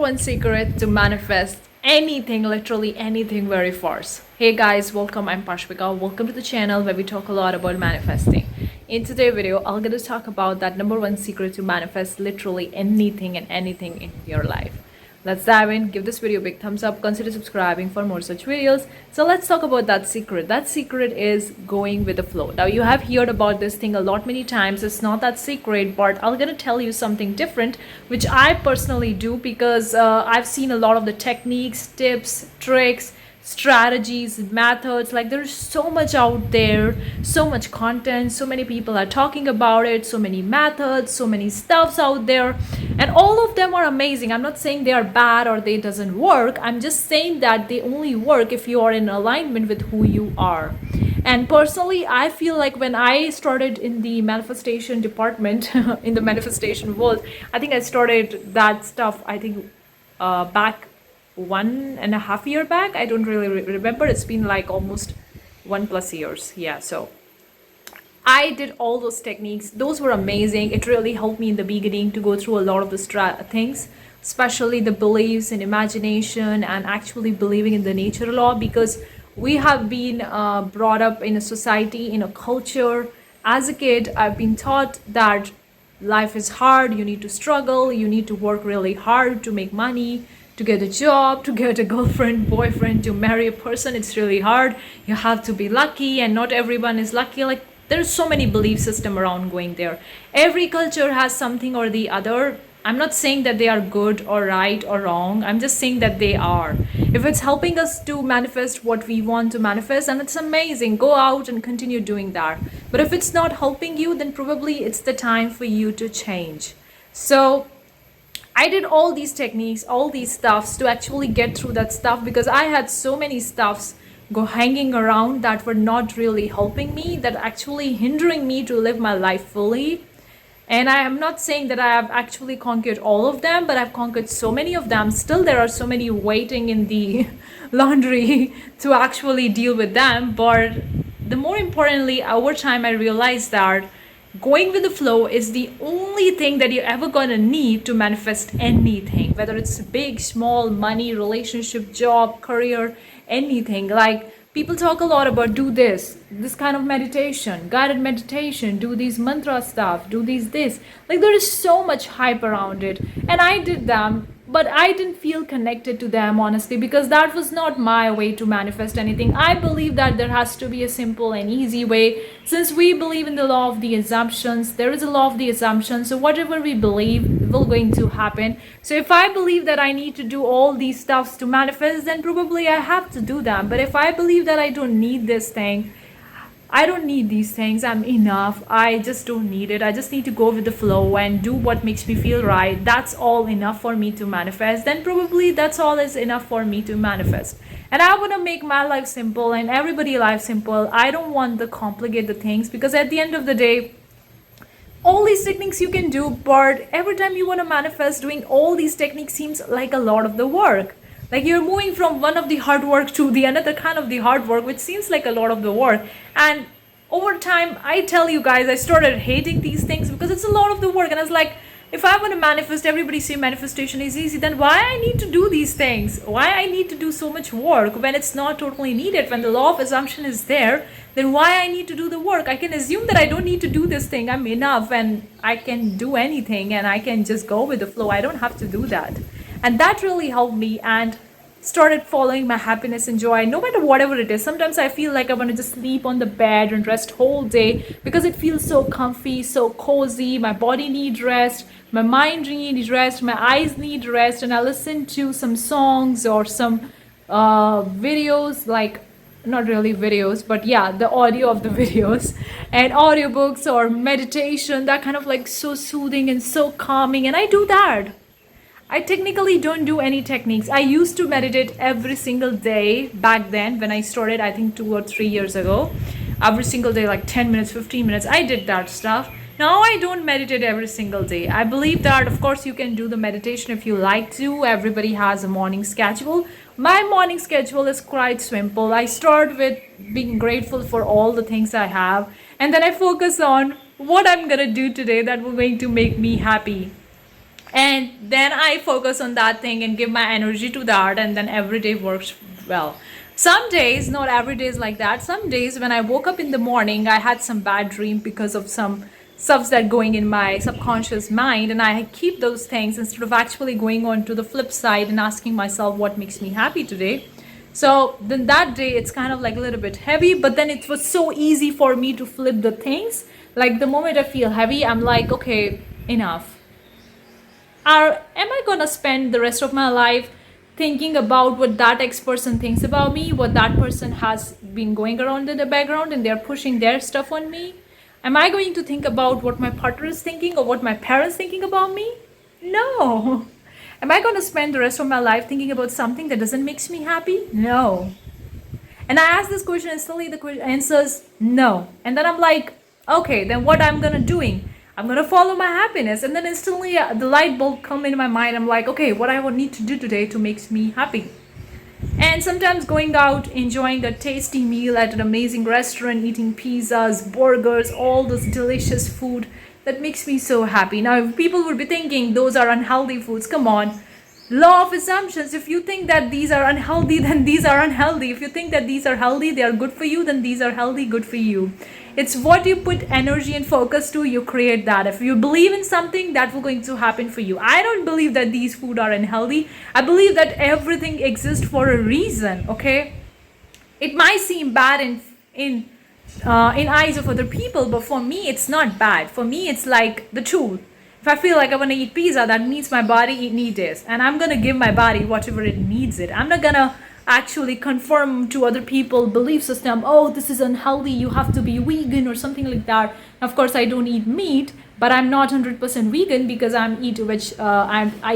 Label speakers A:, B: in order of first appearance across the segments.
A: one secret to manifest anything, literally anything, very fast. Hey guys, welcome. I'm Pashvika. Welcome to the channel where we talk a lot about manifesting. In today's video, I'm going to talk about that number one secret to manifest literally anything and anything in your life. Let's dive in. Give this video a big thumbs up. Consider subscribing for more such videos. So let's talk about that secret. That secret is going with the flow. Now you have heard about this thing a lot many times. It's not that secret, but I'm gonna tell you something different, which I personally do because I've seen a lot of the techniques, tips, tricks, strategies, methods. Like there's so much out there, so much content, so many people are talking about it, so many methods, so many stuffs out there, and all of them are amazing. I'm not saying they are bad or they doesn't work. I'm just saying that they only work if you are in alignment with who you are. And personally, I feel like when I started in the manifestation department in the manifestation world, I think I started that stuff, I think back 1.5 years back. I don't really remember. It's been like almost 1+ years. Yeah, so I did all those techniques. Those were amazing. It really helped me in the beginning to go through a lot of the things, especially the beliefs and imagination and actually believing in the nature law, because we have been brought up in a society, in a culture. As a kid, I've been taught that life is hard, you need to struggle, you need to work really hard to make money, to get a job, to get a girlfriend, boyfriend, to marry a person. It's really hard. You have to be lucky, and not everyone is lucky. Like there's so many belief system around going there. Every culture has something or the other. I'm not saying that they are good or right or wrong. I'm just saying that they are. If it's helping us to manifest what we want to manifest, and it's amazing, go out and continue doing that. But if it's not helping you, then probably it's the time for you to change. So I did all these techniques, all these stuffs to actually get through that stuff, because I had so many stuffs go hanging around that were not really helping me, that actually hindering me to live my life fully. And I am not saying that I have actually conquered all of them, but I've conquered so many of them. Still, there are so many waiting in the laundry to actually deal with them. But the more importantly, over time, I realized that going with the flow is the only thing that you're ever gonna need to manifest anything, whether it's big, small, money, relationship, job, career, anything. Like people talk a lot about do this kind of meditation, guided meditation, do these mantra stuff, do this. Like there is so much hype around it, and I did them, but I didn't feel connected to them, honestly, because that was not my way to manifest anything. I believe that there has to be a simple and easy way. Since we believe in the law of the assumptions, there is a law of the assumptions. So whatever we believe will going to happen. So if I believe that I need to do all these stuffs to manifest, then probably I have to do them. But if I believe that I don't need this thing, I don't need these things, I'm enough, I just don't need it, I just need to go with the flow and do what makes me feel right, that's all enough for me to manifest, then probably that's all is enough for me to manifest. And I want to make my life simple and everybody's life simple. I don't want to complicate the things, because at the end of the day, all these techniques you can do, but every time you want to manifest, doing all these techniques seems like a lot of the work. Like you're moving from one of the hard work to the another kind of the hard work, which seems like a lot of the work. And over time, I tell you guys, I started hating these things because it's a lot of the work. And I was like, if I want to manifest, everybody say manifestation is easy, then why I need to do these things? Why I need to do so much work when it's not totally needed? When the law of assumption is there, then why I need to do the work? I can assume that I don't need to do this thing. I'm enough and I can do anything and I can just go with the flow. I don't have to do that. And that really helped me, and started following my happiness and joy, no matter whatever it is. Sometimes I feel like I want to just sleep on the bed and rest whole day because it feels so comfy, so cozy. My body needs rest, my mind needs rest, my eyes need rest, and I listen to some songs or some videos, like not really videos, but yeah, the audio of the videos and audiobooks or meditation, that kind of like so soothing and so calming. And I do that. I technically don't do any techniques. I used to meditate every single day back then when I started, I think 2 or 3 years ago. Every single day, like 10 minutes, 15 minutes, I did that stuff. Now I don't meditate every single day. I believe that, of course, you can do the meditation if you like to. Everybody has a morning schedule. My morning schedule is quite simple. I start with being grateful for all the things I have, and then I focus on what I'm gonna do today that will going to make me happy. and then I focus on that thing and give my energy to that, and then every day works well. Some days, not every day is like that. Some days when I woke up in the morning, I had some bad dream because of some stuffs that going in my subconscious mind, and I keep those things instead of actually going on to the flip side and asking myself what makes me happy today. So then that day it's kind of like a little bit heavy, but then it was so easy for me to flip the things. Like the moment I feel heavy, I'm like, okay, enough. Am I gonna spend the rest of my life thinking about what that ex person thinks about me, what that person has been going around in the background and they're pushing their stuff on me? Am I going to think about what my partner is thinking or what my parents thinking about me? No. Am I going to spend the rest of my life thinking about something that doesn't makes me happy? No. And I ask this question and suddenly the answer is no. And then I'm like, okay, then what I'm gonna doing? I'm gonna follow my happiness. And then instantly the light bulb come in my mind. I'm like, okay, what I will need to do today to makes me happy. And sometimes going out, enjoying a tasty meal at an amazing restaurant, eating pizzas, burgers, all this delicious food that makes me so happy. Now, if people would be thinking those are unhealthy foods, come on. Law of assumptions. If you think that these are unhealthy, then these are unhealthy. If you think that these are healthy, they are good for you, then these are healthy, good for you. It's what you put energy and focus to, you create that. If you believe in something, that will going to happen for you. I don't believe that these food are unhealthy. I believe that everything exists for a reason. Okay, it might seem bad in eyes of other people, but for me it's not bad. For me it's like the truth. If I feel like I want to eat pizza, that means my body needs this, and I'm gonna give my body whatever it needs it. I'm not gonna actually conform to other people belief system. Oh, this is unhealthy, you have to be vegan or something like that. Of course I don't eat meat, but I'm not 100% vegan because I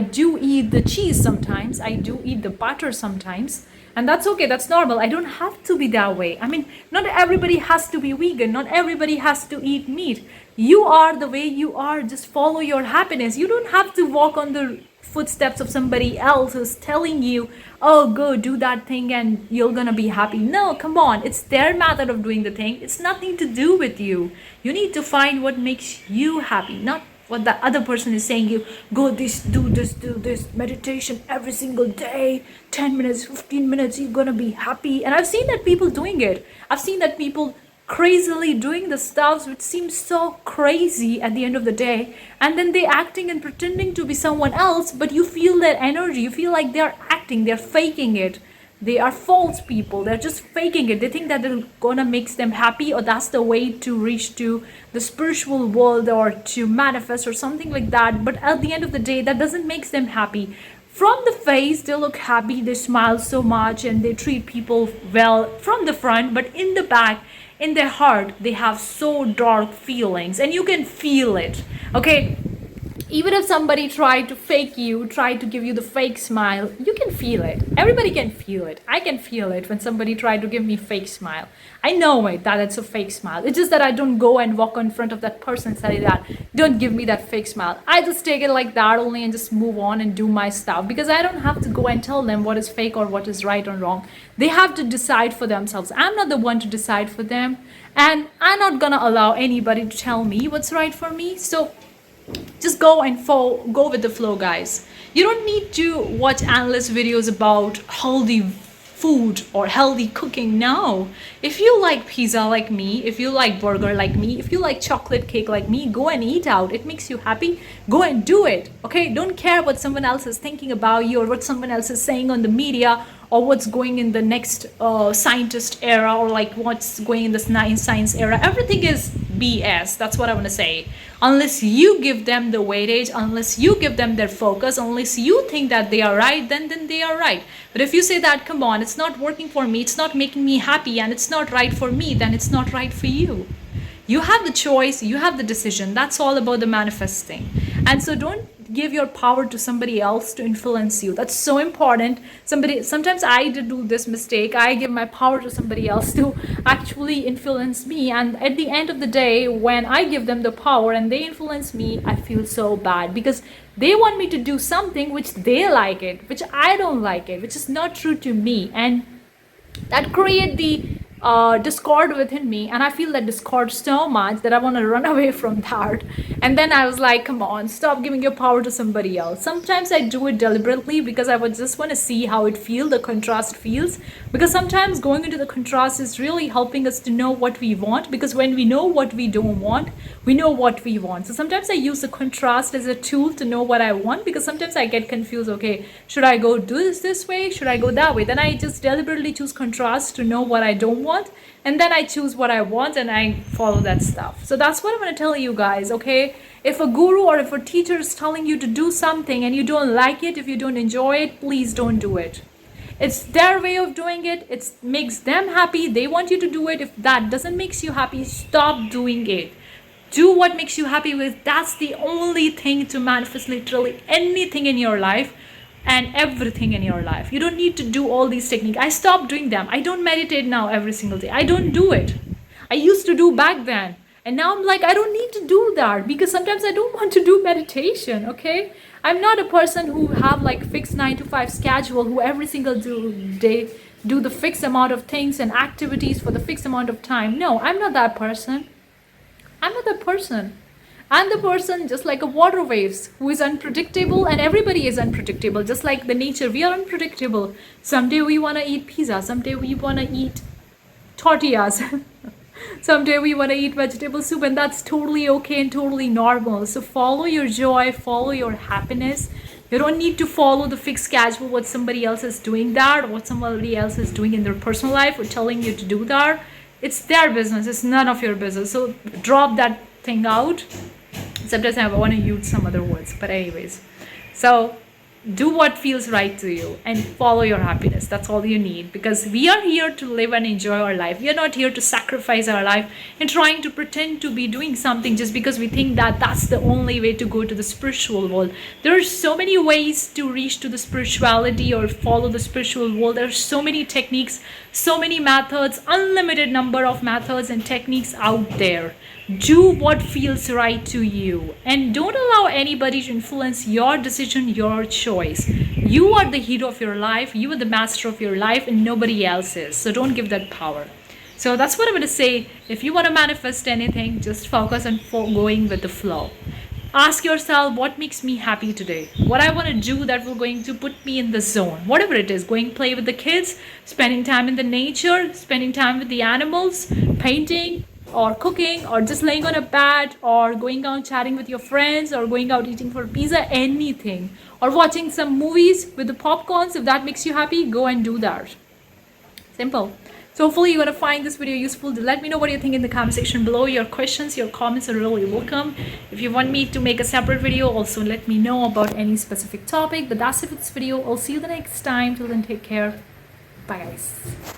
A: do eat the cheese sometimes, I do eat the butter sometimes, and that's okay, that's normal. I don't have to be that way. I mean, not everybody has to be vegan, not everybody has to eat meat. You are the way you are, just follow your happiness. You don't have to walk on the footsteps of somebody else who's telling you, oh, go do that thing and you're gonna be happy. No, come on, it's their method of doing the thing. It's nothing to do with you. You need to find what makes you happy, not what the other person is saying. You go do this meditation every single day, 10 minutes, 15 minutes, you're gonna be happy. And I've seen that people doing it. I've seen that people crazily doing the stuff which seems so crazy at the end of the day, and then they acting and pretending to be someone else, but you feel their energy, you feel like they're acting, they're faking it. They are false people, they're just faking it. They think that they're gonna make them happy, or that's the way to reach to the spiritual world or to manifest or something like that. But at the end of the day, that doesn't make them happy. From the face they look happy, they smile so much and they treat people well from the front, but in the back, in their heart, they have so dark feelings, and you can feel it. Okay, even if somebody tried to fake you, tried to give you the fake smile, you can feel it. Everybody can feel it. I can feel it when somebody tried to give me fake smile. I know it, that it's a fake smile. It's just that I don't go and walk in front of that person and say that, don't give me that fake smile. I just take it like that only and just move on and do my stuff, because I don't have to go and tell them what is fake or what is right or wrong. They have to decide for themselves. I'm not the one to decide for them, and I'm not gonna allow anybody to tell me what's right for me. So just go with the flow, guys. You don't need to watch endless videos about healthy food or healthy cooking. No, if you like pizza like me, if you like burger like me, if you like chocolate cake like me, go and eat out. It makes you happy, go and do it. Okay, don't care what someone else is thinking about you or what someone else is saying on the media, or what's going in the next scientist era, or like what's going in the science era. Everything is BS. That's what I want to say. Unless you give them the weightage, unless you give them their focus, unless you think that they are right, then they are right. But if you say that, come on, it's not working for me, it's not making me happy, and it's not right for me, then it's not right for you. You have the choice, you have the decision. That's all about the manifesting. And so don't give your power to somebody else to influence you. That's so important. Sometimes I do this mistake. I give my power to somebody else to actually influence me, and at the end of the day, when I give them the power and they influence me, I feel so bad, because they want me to do something which they like it, which I don't like it, which is not true to me, and that create the discord within me, and I feel that discord so much that I want to run away from that. And then I was like, come on, stop giving your power to somebody else. Sometimes I do it deliberately because I would just want to see how it feels, the contrast feels, because sometimes going into the contrast is really helping us to know what we want, because when we know what we don't want, we know what we want. So sometimes I use the contrast as a tool to know what I want, because sometimes I get confused. Okay, should I go do this way, should I go that way? Then I just deliberately choose contrast to know what I don't want, and then I choose what I want and I follow that stuff. So that's what I'm going to tell you guys. Okay, if a guru or if a teacher is telling you to do something and you don't like it, if you don't enjoy it, please don't do it. It's their way of doing it. It makes them happy. They want you to do it. If that doesn't make you happy, stop doing it. Do what makes you happy with. That's the only thing to manifest literally anything in your life and everything in your life. You don't need to do all these techniques. I stopped doing them. I don't meditate now every single day. I don't do it. I used to do back then. And now I'm like, I don't need to do that, because sometimes I don't want to do meditation. Okay, I'm not a person who have like fixed 9 to 5 schedule, who every single day do the fixed amount of things and activities for the fixed amount of time. No, I'm not that person. I'm not that person. I'm the person just like a water waves who is unpredictable, and everybody is unpredictable. Just like the nature, we are unpredictable. Someday we want to eat pizza. Someday we want to eat tortillas. Someday we want to eat vegetable soup, and that's totally okay and totally normal. So follow your joy, follow your happiness. You don't need to follow the fixed schedule, what somebody else is doing that, or what somebody else is doing in their personal life or telling you to do that. It's their business. It's none of your business. So drop that thing out. Sometimes I want to use some other words, but anyways. So do what feels right to you and follow your happiness. That's all you need, because we are here to live and enjoy our life. We are not here to sacrifice our life and trying to pretend to be doing something just because we think that that's the only way to go to the spiritual world. There are so many ways to reach to the spirituality or follow the spiritual world. There are so many techniques, so many methods, unlimited number of methods and techniques out there. Do what feels right to you, and don't allow anybody to influence your decision, your choice. You are the hero of your life, you are the master of your life, and nobody else is. So don't give that power. So that's what I'm going to say. If you want to manifest anything, just focus on going with the flow. Ask yourself, what makes me happy today? What I want to do that will going to put me in the zone. Whatever it is, going play with the kids, spending time in the nature, spending time with the animals, painting, or cooking, or just laying on a bed, or going out chatting with your friends, or going out eating for pizza, anything, or watching some movies with the popcorns. If that makes you happy, go and do that. Simple. So hopefully you're going to find this video useful. Let me know what you think in the comment section below. Your questions, your comments are really welcome. If you want me to make a separate video, also let me know about any specific topic. But that's it for this video. I'll see you the next time. Till then, take care. Bye guys.